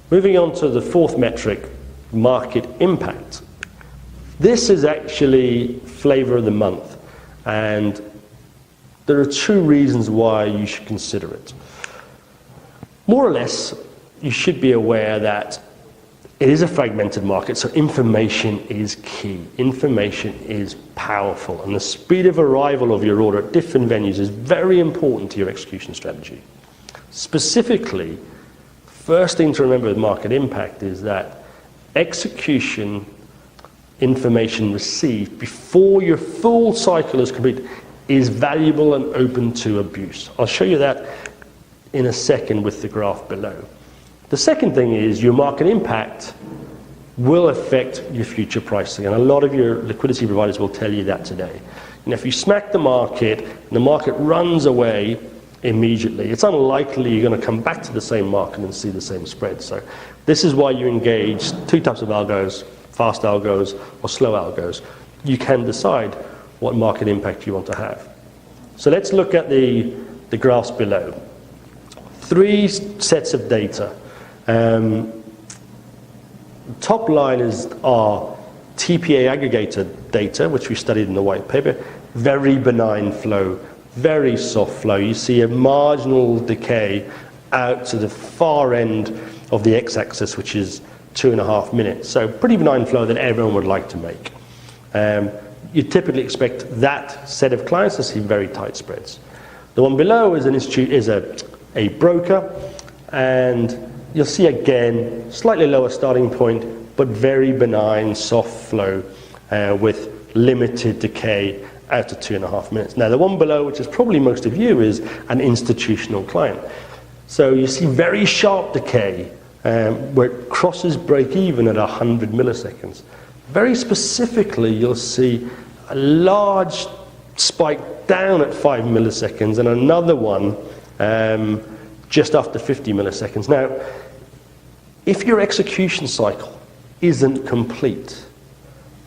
Moving on to the fourth metric, market impact. This is actually flavor of the month, and there are two reasons why you should consider it. More or less, you should be aware that it is a fragmented market, so information is key. Information is powerful, and the speed of arrival of your order at different venues is very important to your execution strategy. Specifically, first thing to remember with market impact is that execution information received before your full cycle is complete is valuable and open to abuse. I'll show you that in a second with the graph below. The second thing is your market impact will affect your future pricing, and a lot of your liquidity providers will tell you that today. And if you smack the market and the market runs away immediately, it's unlikely you're going to come back to the same market and see the same spread. So this is why you engage two types of algos, fast algos or slow algos. You can decide what market impact you want to have. So let's look at the graphs below. Three sets of data. Top line is our TPA aggregator data, which we studied in the white paper. Very benign flow, very soft flow. You see a marginal decay out to the far end of the x-axis, which is 2.5 minutes. So pretty benign flow that everyone would like to make. You typically expect that set of clients to see very tight spreads. The one below is a broker, and you'll see again slightly lower starting point, but very benign soft flow with limited decay out to 2.5 minutes. Now the one below, which is probably most of you, is an institutional client. So you see very sharp decay where it crosses break even at 100 milliseconds. Very specifically, you'll see a large spike down at 5 milliseconds and another one just after 50 milliseconds. Now, if your execution cycle isn't complete,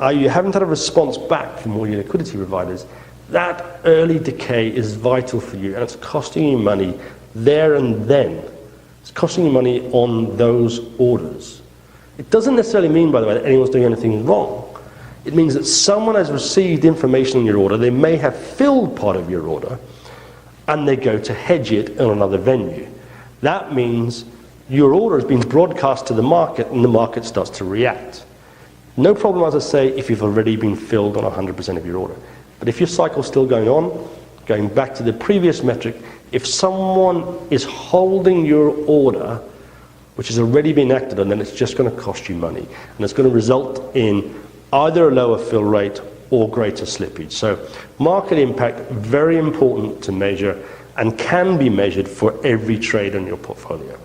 you haven't had a response back from all your liquidity providers, that early decay is vital for you, and it's costing you money there and then. It's costing you money on those orders. It doesn't necessarily mean, by the way, that anyone's doing anything wrong. It means that someone has received information on your order, they may have filled part of your order, and they go to hedge it on another venue. That means your order has been broadcast to the market and the market starts to react. No problem, as I say, if you've already been filled on 100% of your order. But if your cycle's still going on, going back to the previous metric, if someone is holding your order, which has already been acted on, then it's just going to cost you money. And it's going to result in either a lower fill rate or greater slippage. So market impact, very important to measure and can be measured for every trade in your portfolio.